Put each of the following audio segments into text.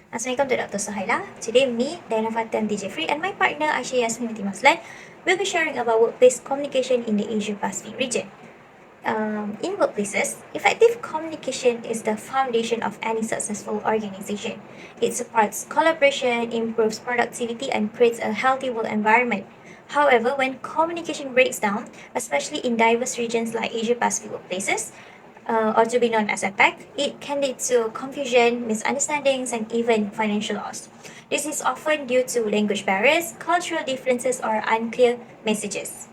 Assalamualaikum to Dr. Suhaila. Today, me, Diana Fatan Jeffrey, and my partner Aisyah Yasmin Maslan will be sharing about workplace communication in the Asia Pacific region. In workplaces, effective communication is the foundation of any successful organization. It supports collaboration, improves productivity, and creates a healthy work environment. However, when communication breaks down, especially in diverse regions like Asia Pacific workplaces, or to be known as APEC, it can lead to confusion, misunderstandings, and even financial loss. This is often due to language barriers, cultural differences, or unclear messages.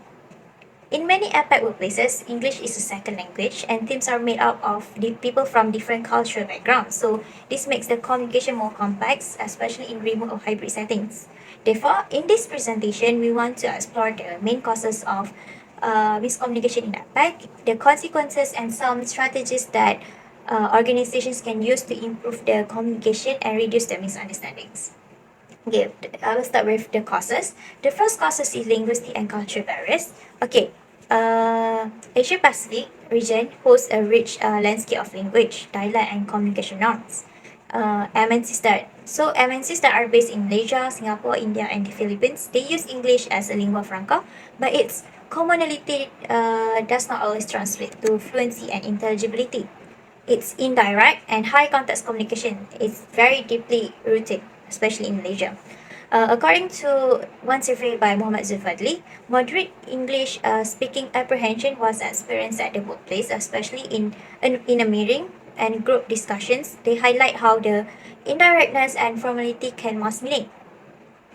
In many APAC workplaces, English is a second language, and teams are made up of people from different cultural backgrounds. So, this makes the communication more complex, especially in remote or hybrid settings. Therefore, in this presentation, we want to explore the main causes of miscommunication in APAC, the consequences, and some strategies that organizations can use to improve the communication and reduce the misunderstandings. Okay, I will start with the causes. The first causes is linguistic and cultural barriers. Okay, Asia Pacific region hosts a rich landscape of language, dialect, and communication norms. MNCs that are based in Malaysia, Singapore, India, and the Philippines, they use English as a lingua franca, but its commonality does not always translate to fluency and intelligibility. It's indirect and high context communication is very deeply rooted, especially in Malaysia. According to one survey by Muhammad Zulfadli, moderate English speaking apprehension was experienced at the workplace, especially in a meeting and group discussions. They highlight how the indirectness and formality can mask meaning.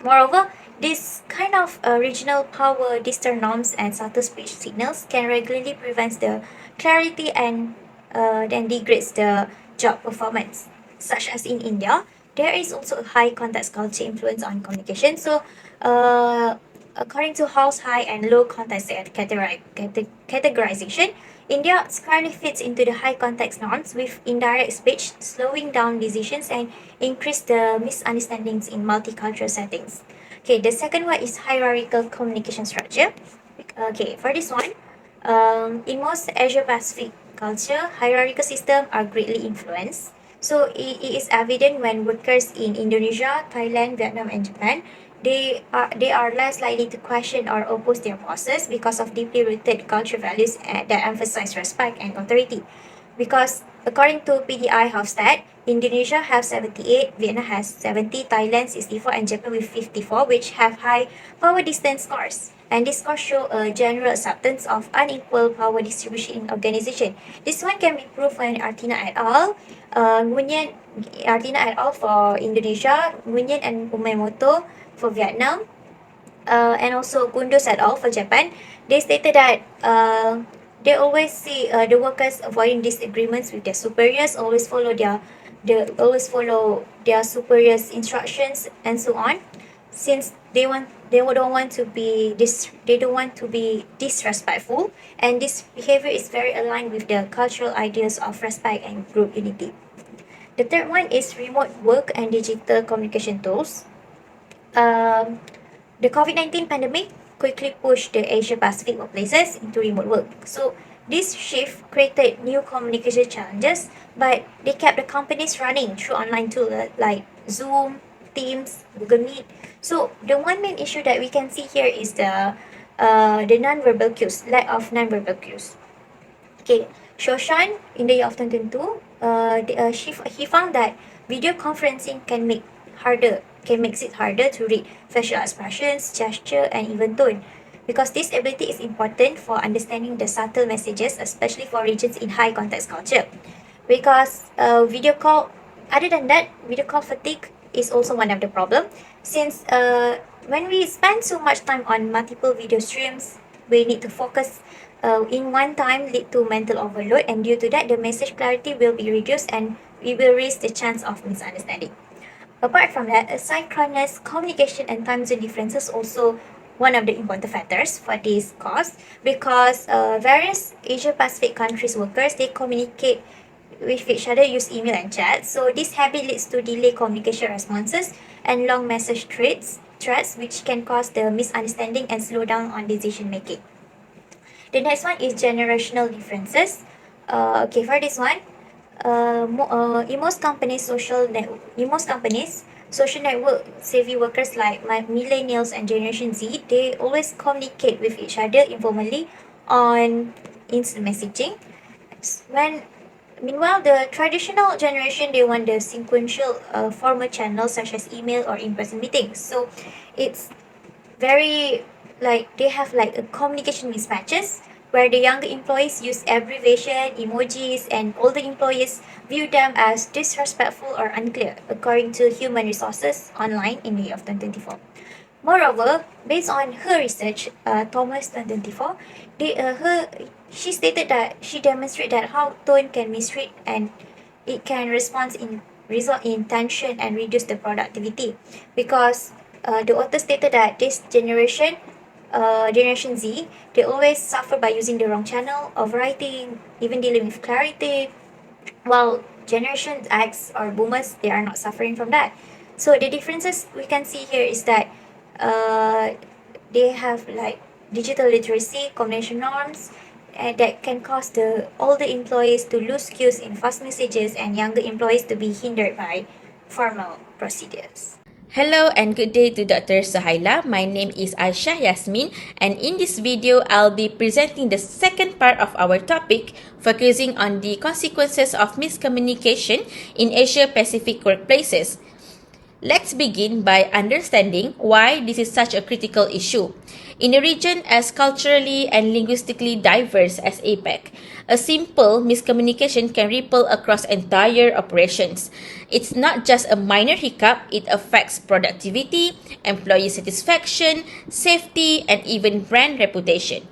Moreover, this kind of regional power, distant norms, and subtle speech signals can regularly prevent the clarity and then degrades the job performance. Such as in India, there is also a high context culture influence on communication. So, uh, according to House high and low context categorization, India squarely fits into the high context norms with indirect speech, slowing down decisions and increase the misunderstandings in multicultural settings. Okay, the second one is hierarchical communication structure. Okay, for this one, in most Asia Pacific culture, hierarchical systems are greatly influenced. So it is evident when workers in Indonesia, Thailand, Vietnam, and Japan, they are less likely to question or oppose their bosses because of deeply rooted cultural values that emphasize respect and authority. Because according to PDI Hofstad, Indonesia has 78, Vietnam has 70, Thailand 64, and Japan with 54, which have high power distance scores. And these scores show a general acceptance of unequal power distribution in organization. This one can be proved when Artina et al. Nguyen Artina et al. For Indonesia, Nguyen and Umemoto for Vietnam, and also Gundos et al. For Japan, they stated that they always see the workers avoiding disagreements with their superiors, always follow their superiors' instructions and so on, since they don't want to be disrespectful, and this behavior is very aligned with the cultural ideas of respect and group unity. The third one is remote work and digital communication tools. Um, the COVID 19 pandemic quickly pushed the Asia Pacific workplaces into remote work. So, this shift created new communication challenges, but they kept the companies running through online tools like Zoom, Teams, Google Meet. So, the one main issue that we can see here is the nonverbal cues, lack of nonverbal cues. Okay, Shoshan in the year of 2022, he found that video conferencing can make it harder to read facial expressions, gesture, and even tone. Because this ability is important for understanding the subtle messages, especially for regions in high context culture. Because other than that, video call fatigue is also one of the problem. Since when we spend so much time on multiple video streams, we need to focus in one time lead to mental overload, and due to that the message clarity will be reduced and we will raise the chance of misunderstanding. Apart from that, asynchronous communication and time zone differences also one of the important factors for this cause, because various Asia Pacific countries workers they communicate with each other use email and chat. So this habit leads to delayed communication responses and long message threads which can cause the misunderstanding and slow down on decision making. The next one is generational differences. Okay, for this one, in most companies, social network savvy workers like my millennials and Generation Z, they always communicate with each other informally on instant messaging. When Meanwhile, the traditional generation, they want the sequential formal channels such as email or in-person meetings. So it's very like they have like a communication mismatches where the younger employees use abbreviation, emojis, and older employees view them as disrespectful or unclear, according to Human Resources Online in May of 2024. Moreover, based on her research, Thomas 2024, she stated that she demonstrated that how tone can misread and it can result in tension and reduce the productivity because the author stated that this Generation Z, they always suffer by using the wrong channel of writing, even dealing with clarity, while Generation X or boomers, they are not suffering from that. So the differences we can see here is that uh, they have like digital literacy, combination norms, and that can cause the older employees to lose skills in fast messages and younger employees to be hindered by formal procedures. Hello and good day to Dr. Suhaila. My name is Aisha Yasmin, and in this video, I'll be presenting the second part of our topic, focusing on the consequences of miscommunication in Asia-Pacific workplaces. Let's begin by understanding why this is such a critical issue. In a region as culturally and linguistically diverse as APEC, a simple miscommunication can ripple across entire operations. It's not just a minor hiccup, it affects productivity, employee satisfaction, safety, and even brand reputation.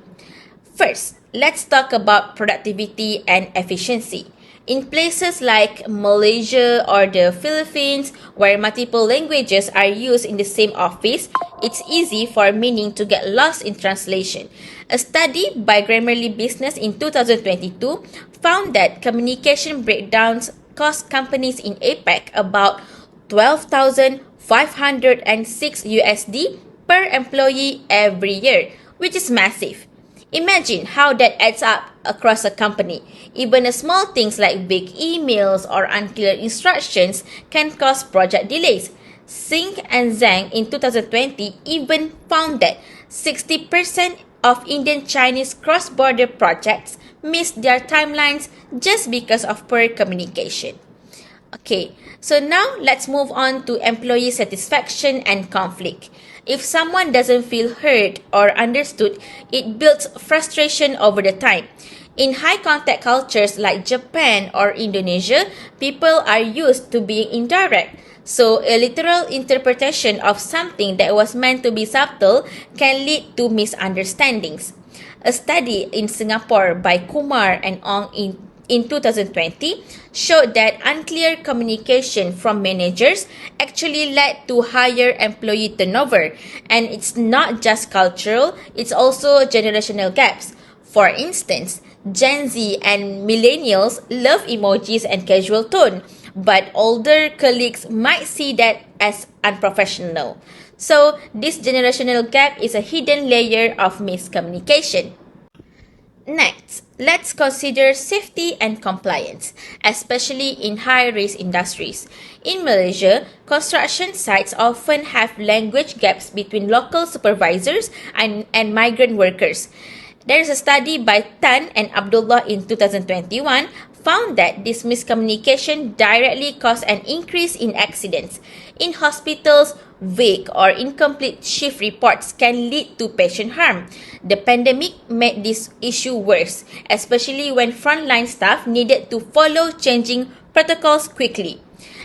First, let's talk about productivity and efficiency. In places like Malaysia or the Philippines, where multiple languages are used in the same office, it's easy for meaning to get lost in translation. A study by Grammarly Business in 2022 found that communication breakdowns cost companies in APEC about 12,506 USD per employee every year, which is massive. Imagine how that adds up across a company. Even small things like big emails or unclear instructions can cause project delays. Singh and Zhang in 2020 even found that 60% of Indian Chinese cross-border projects missed their timelines just because of poor communication. Okay, so now let's move on to employee satisfaction and conflict. If someone doesn't feel heard or understood, it builds frustration over the time. In high contact cultures like Japan or Indonesia, people are used to being indirect. So, a literal interpretation of something that was meant to be subtle can lead to misunderstandings. A study in Singapore by Kumar and Ong in 2020 showed that unclear communication from managers actually led to higher employee turnover. And it's not just cultural, it's also generational gaps. For instance, Gen Z and millennials love emojis and casual tone, but older colleagues might see that as unprofessional. So, this generational gap is a hidden layer of miscommunication. Next, let's consider safety and compliance, especially in high-risk industries. In Malaysia, construction sites often have language gaps between local supervisors and migrant workers. There is a study by Tan and Abdullah in 2021 found that this miscommunication directly caused an increase in accidents. In hospitals, vague or incomplete shift reports can lead to patient harm. The pandemic made this issue worse, especially when frontline staff needed to follow changing protocols quickly.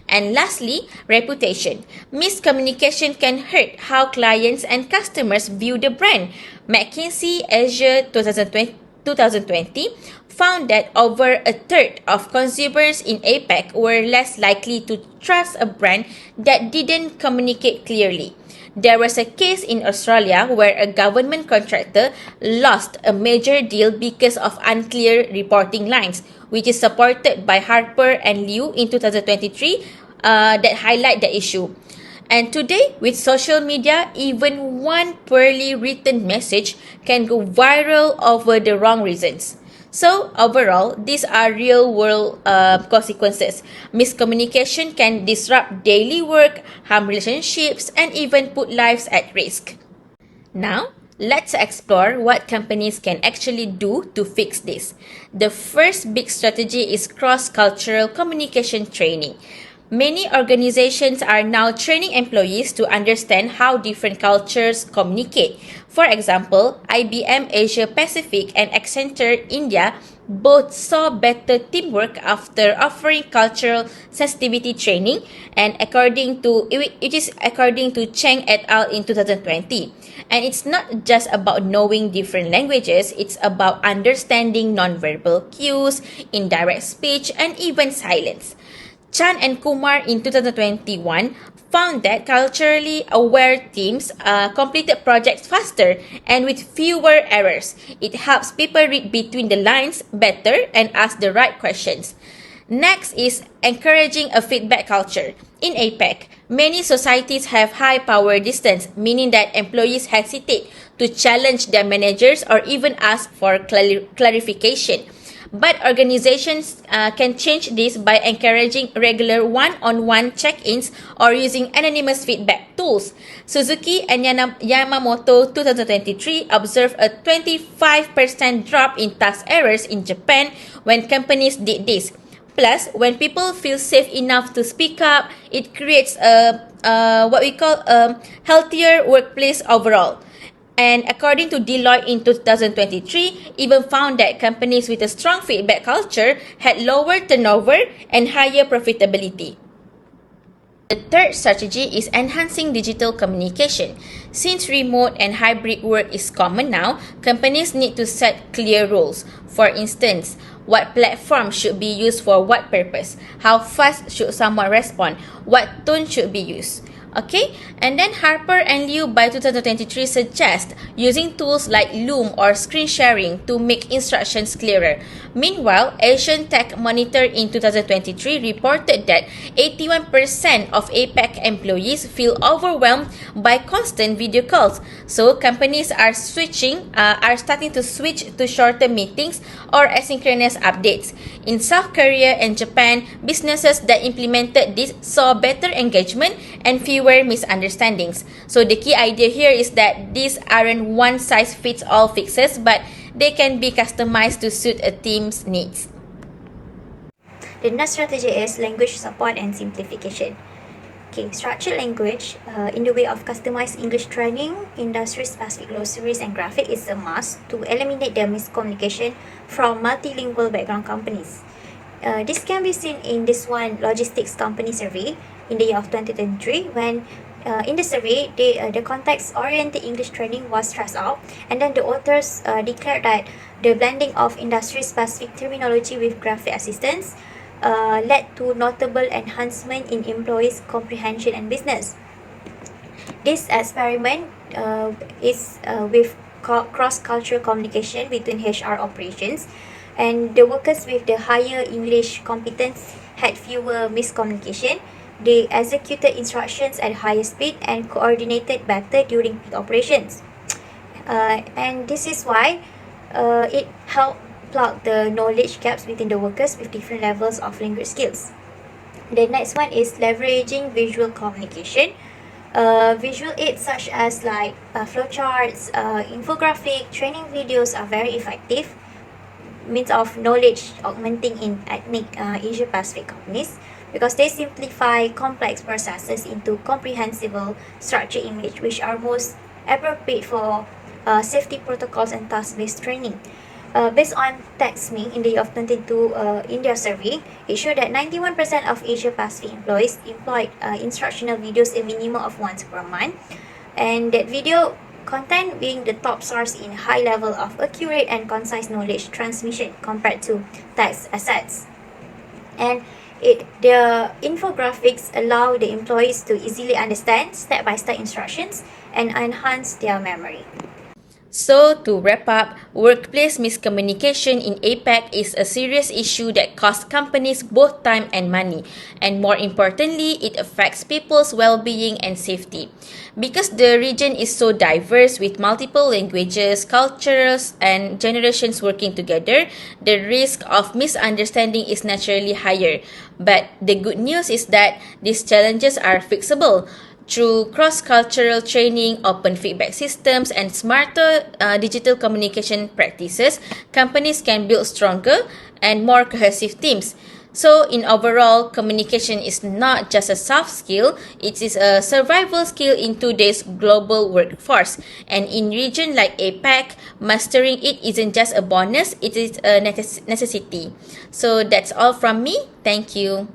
And lastly, reputation. Miscommunication can hurt how clients and customers view the brand. McKinsey Asia 2020 found that over a third of consumers in APEC were less likely to trust a brand that didn't communicate clearly. There was a case in Australia where a government contractor lost a major deal because of unclear reporting lines, which is supported by Harper and Liu in 2023 that highlight the issue. And today, with social media, even one poorly written message can go viral over the wrong reasons. So, overall, these are real world consequences. Miscommunication can disrupt daily work, harm relationships, and even put lives at risk. Now, let's explore what companies can actually do to fix this. The first big strategy is cross cultural communication training. Many organizations are now training employees to understand how different cultures communicate. For example, IBM Asia Pacific and Accenture India both saw better teamwork after offering cultural sensitivity training, and according to Cheng et al. In 2020. And it's not just about knowing different languages, it's about understanding nonverbal cues, indirect speech, and even silence. Chan and Kumar in 2021 found that culturally aware teams completed projects faster and with fewer errors. It helps people read between the lines better and ask the right questions. Next is encouraging a feedback culture. In APEC, many societies have high power distance, meaning that employees hesitate to challenge their managers or even ask for clarification. But organizations can change this by encouraging regular one-on-one check-ins or using anonymous feedback tools. Suzuki and Yamamoto 2023 observed a 25% drop in task errors in Japan when companies did this. Plus, when people feel safe enough to speak up, it creates what we call a healthier workplace overall. And according to Deloitte in 2023, even found that companies with a strong feedback culture had lower turnover and higher profitability. The third strategy is enhancing digital communication. Since remote and hybrid work is common now, companies need to set clear rules. For instance, what platform should be used for what purpose? How fast should someone respond? What tone should be used? Okay, and then Harper and Liu by 2023 suggest using tools like Loom or screen sharing to make instructions clearer. Meanwhile, Asian Tech Monitor in 2023 reported that 81% of APEC employees feel overwhelmed by constant video calls. So companies are starting to switch to shorter meetings or asynchronous updates. In South Korea and Japan, businesses that implemented this saw better engagement and fewer misunderstandings. So the key idea here is that these aren't one-size-fits-all fixes, but they can be customized to suit a team's needs. The next strategy is language support and simplification. Okay, structured language in the way of customized English training, industry-specific glossaries and graphic is a must to eliminate the miscommunication from multilingual background companies. This can be seen in this one logistics company survey in the year of 2023 when in the survey the context-oriented English training was stressed out, and then the authors declared that the blending of industry-specific terminology with graphic assistance led to notable enhancement in employees' comprehension and business. This experiment is with cross-cultural communication between HR operations, and the workers with the higher English competence had fewer miscommunication. They executed instructions at higher speed and coordinated better during peak operations. And this is why it helped plug the knowledge gaps within the workers with different levels of language skills. The next one is leveraging visual communication. Visual aids such as like flowcharts, infographic, training videos are very effective means of knowledge augmenting in ethnic Asia Pacific companies because they simplify complex processes into comprehensible structured image which are most appropriate for safety protocols and task-based training. Based on TechSme in the year of 2022 India survey, it showed that 91% of Asia Pacific employees employed instructional videos a minimum of once per month, and that video content being the top source in high level of accurate and concise knowledge transmission compared to text assets. And the infographics allow the employees to easily understand step-by-step instructions and enhance their memory. So, to wrap up, workplace miscommunication in APAC is a serious issue that costs companies both time and money, and more importantly, it affects people's well being and safety. Because the region is so diverse with multiple languages, cultures, and generations working together, the risk of misunderstanding is naturally higher. But the good news is that these challenges are fixable. Through cross-cultural training, open feedback systems, and smarter digital communication practices, companies can build stronger and more cohesive teams. So, in overall, communication is not just a soft skill, it is a survival skill in today's global workforce. And in region like APAC, mastering it isn't just a bonus, it is a necessity. So, that's all from me. Thank you.